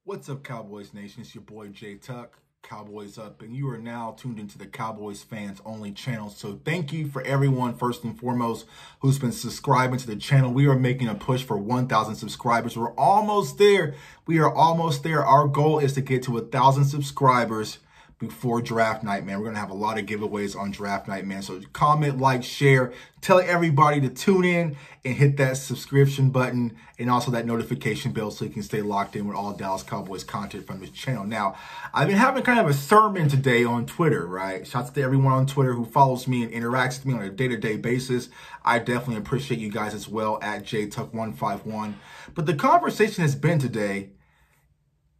What's up, Cowboys Nation? It's your boy Jay Tuck, Cowboys Up, and you are now tuned into the Cowboys Fans Only channel. So thank you for everyone, first and foremost, who's been subscribing to the channel. We are making a push for 1,000 subscribers. We're almost there. We are almost there. Our goal is to get to 1,000 subscribers before draft night, man. We're going to have a lot of giveaways on draft night, man. So comment, like, share, tell everybody to tune in and hit that subscription button and also that notification bell so you can stay locked in with all Dallas Cowboys content from this channel. Now, I've been having kind of a sermon today on Twitter, right? Shouts to everyone on Twitter who follows me and interacts with me on a day-to-day basis. I definitely appreciate you guys as well at JTuck151. But the conversation has been today,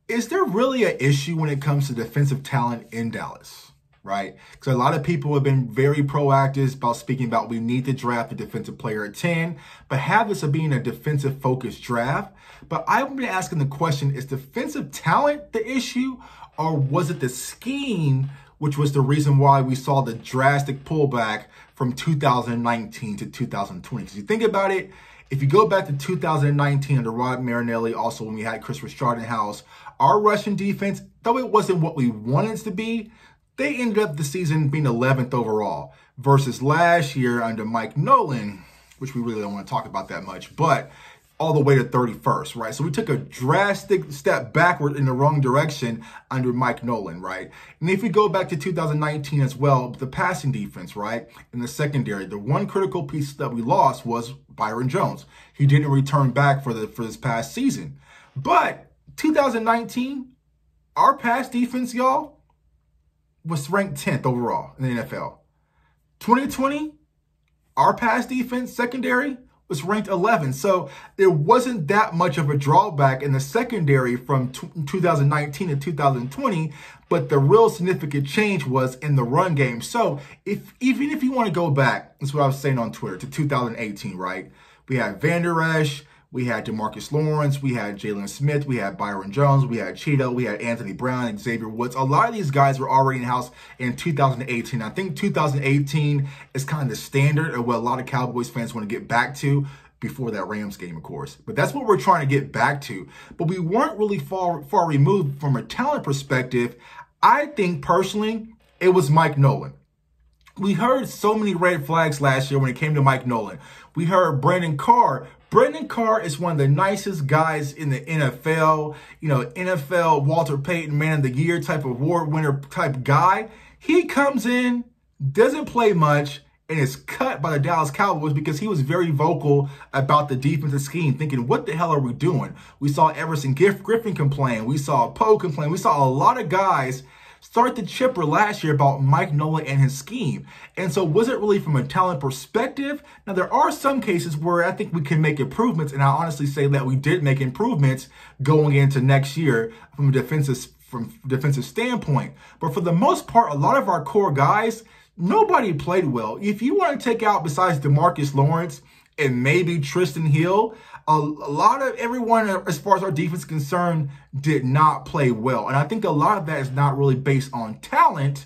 is there really an issue when it comes to defensive talent in Dallas, right? Because a lot of people have been very proactive about speaking about we need to draft a defensive player at 10, but have this of being a defensive-focused draft. But I've been asking the question, is defensive talent the issue, or was it the scheme, which was the reason why we saw the drastic pullback from 2019 to 2020? Because you think about it, if you go back to 2019 under Rod Marinelli, also when we had Chris Richard in house, our rushing defense, though it wasn't what we wanted it to be, they ended up the season being 11th overall versus last year under Mike Nolan, which we really don't want to talk about that much, but all the way to 31st, right? So we took a drastic step backward in the wrong direction under Mike Nolan, right? And if we go back to 2019 as well, the passing defense, right? In the secondary, the one critical piece that we lost was Byron Jones. He didn't return back for this past season. But 2019, our pass defense, y'all, was ranked 10th overall in the NFL. 2020, our pass defense secondary was ranked 11th. So there wasn't that much of a drawback in the secondary from 2019 to 2020, but the real significant change was in the run game. So even if you want to go back, that's what I was saying on Twitter, to 2018, right? We had Van Der Esch, we had DeMarcus Lawrence, we had Jalen Smith, we had Byron Jones, we had Cheeto, we had Anthony Brown, Xavier Woods. A lot of these guys were already in-house in 2018. I think 2018 is kind of the standard of what a lot of Cowboys fans want to get back to before that Rams game, of course. But that's what we're trying to get back to. But we weren't really far removed from a talent perspective. I think, personally, it was Mike Nolan. We heard so many red flags last year when it came to Mike Nolan. We heard Brandon Carr. Brandon Carr is one of the nicest guys in the NFL. You know, NFL Walter Payton Man of the Year type of award winner type guy. He comes in, doesn't play much, and is cut by the Dallas Cowboys because he was very vocal about the defensive scheme, thinking, what the hell are we doing? We saw Everson Griffin complain. We saw Poe complain. We saw a lot of guys start to chipper last year about Mike Nolan and his scheme. And so was it really from a talent perspective? Now, there are some cases where I think we can make improvements, and I honestly say that we did make improvements going into next year from a defensive standpoint. But for the most part, a lot of our core guys, nobody played well. If you want to take out, besides DeMarcus Lawrence and maybe Tristan Hill, a lot of everyone, as far as our defense is concerned, did not play well. And I think a lot of that is not really based on talent.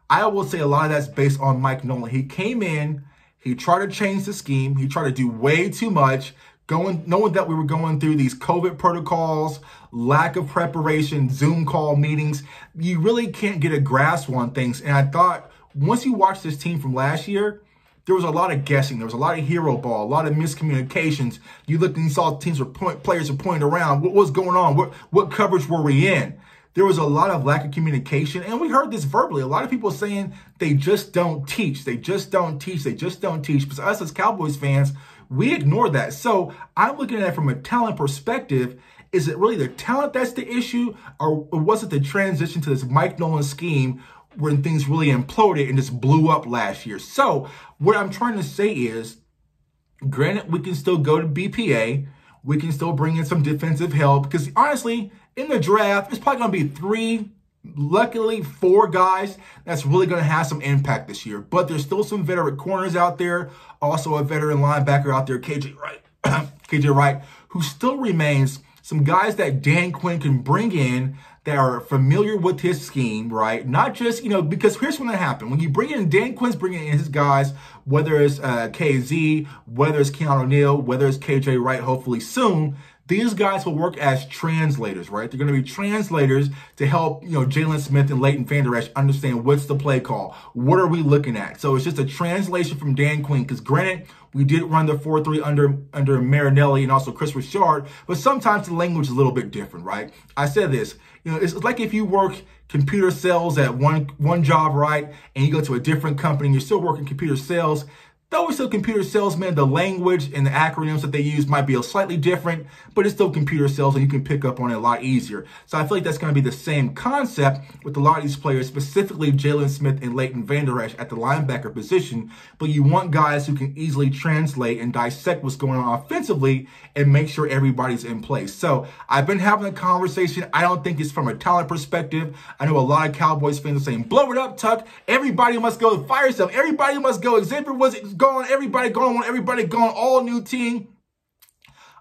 I will say a lot of that's based on Mike Nolan. He came in, he tried to change the scheme. He tried to do way too much, knowing that we were going through these COVID protocols, lack of preparation, Zoom call meetings. You really can't get a grasp on things. And I thought once you watch this team from last year, there was a lot of guessing. There was a lot of hero ball, a lot of miscommunications. You looked and you saw teams players were pointing around. What was going on? What coverage were we in? There was a lot of lack of communication. And we heard this verbally. A lot of people saying they just don't teach. They just don't teach. They just don't teach. But us as Cowboys fans, we ignore that. So I'm looking at it from a talent perspective. Is it really the talent that's the issue? Or was it the transition to this Mike Nolan scheme when things really imploded and just blew up last year? So what I'm trying to say is, granted, we can still go to BPA. We can still bring in some defensive help because honestly, in the draft, it's probably going to be 3, luckily 4 guys that's really going to have some impact this year. But there's still some veteran corners out there. Also a veteran linebacker out there, KJ Wright, who still remains some guys that Dan Quinn can bring in that are familiar with his scheme, right? Not just, because here's what's going to happen. When you bring in, Dan Quinn's bringing in his guys, whether it's KZ, whether it's Keanu Neal, whether it's KJ Wright, hopefully soon, These guys will work as translators, right? They're going to be translators to help, Jalen Smith and Leighton Vander Esch understand what's the play call. What are we looking at? So it's just a translation from Dan Quinn, because granted, we did run the 4-3 under Marinelli and also Chris Richard, but sometimes the language is a little bit different, right? I said this, it's like if you work computer sales at one job, right? And you go to a different company and you're still working computer sales. Though we're still computer salesmen, the language and the acronyms that they use might be slightly different, but it's still computer sales and you can pick up on it a lot easier. So I feel like that's going to be the same concept with a lot of these players, specifically Jalen Smith and Leighton Vander Esch at the linebacker position. But you want guys who can easily translate and dissect what's going on offensively and make sure everybody's in place. So I've been having a conversation. I don't think it's from a talent perspective. I know a lot of Cowboys fans are saying, blow it up, Tuck. Everybody must go. Fire yourself. Everybody must go. Xavier was gone. Everybody gone. All new team.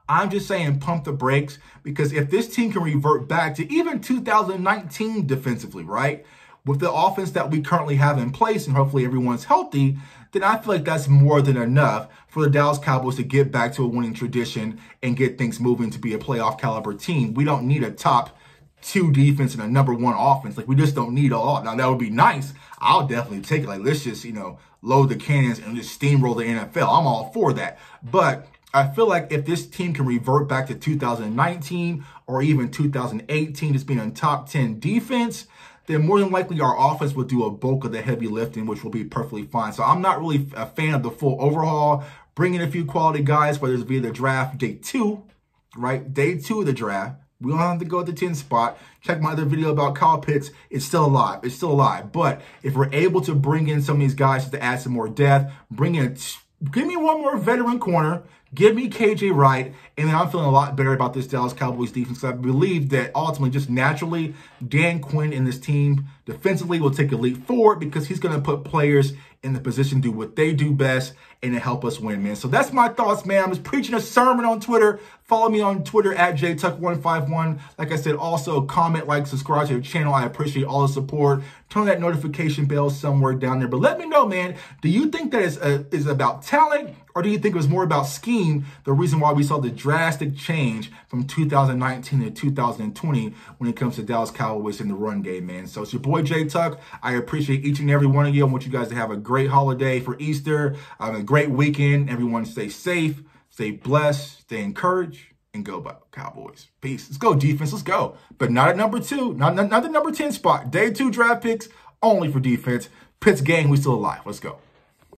I'm just saying pump the brakes, because if this team can revert back to even 2019 defensively, right, with the offense that we currently have in place and hopefully everyone's healthy, then I feel like that's more than enough for the Dallas Cowboys to get back to a winning tradition and get things moving to be a playoff caliber team. We don't need a top 2 defense and a number 1 offense. Like, we just don't need a lot. Now, that would be nice. I'll definitely take it. Like, let's just, load the cannons and just steamroll the NFL. I'm all for that. But I feel like if this team can revert back to 2019 or even 2018, just being a top 10 defense, then more than likely our offense will do a bulk of the heavy lifting, which will be perfectly fine. So I'm not really a fan of the full overhaul. Bring in a few quality guys, whether it's via the draft day 2, right? Day 2 of the draft. We don't have to go at the 10 spot. Check my other video about Kyle Pitts. It's still alive. It's still alive. But if we're able to bring in some of these guys to add some more depth, give me one more veteran corner, give me KJ Wright, and then I'm feeling a lot better about this Dallas Cowboys defense. I believe that ultimately, just naturally, Dan Quinn and this team defensively will take a leap forward, because he's going to put players in the position to do what they do best and to help us win, man. So that's my thoughts, man. I'm just preaching a sermon on Twitter. Follow me on Twitter at JTuck151. Like I said, also comment, like, subscribe to the channel. I appreciate all the support. Turn that notification bell somewhere down there. But let me know, man, do you think that is about talent, or do you think it was more about scheme, the reason why we saw the drastic change from 2019 to 2020 when it comes to Dallas Cowboys in the run game, man? So it's your boy J Tuck. I appreciate each and every one of you. I want you guys to have a great holiday for Easter, a great weekend. Everyone stay safe, stay blessed, stay encouraged, and go Cowboys. Peace. Let's go, defense. Let's go. But not at number 2. Not the number 10 spot. Day 2 draft picks only for defense. Pitts gang, we still alive. Let's go.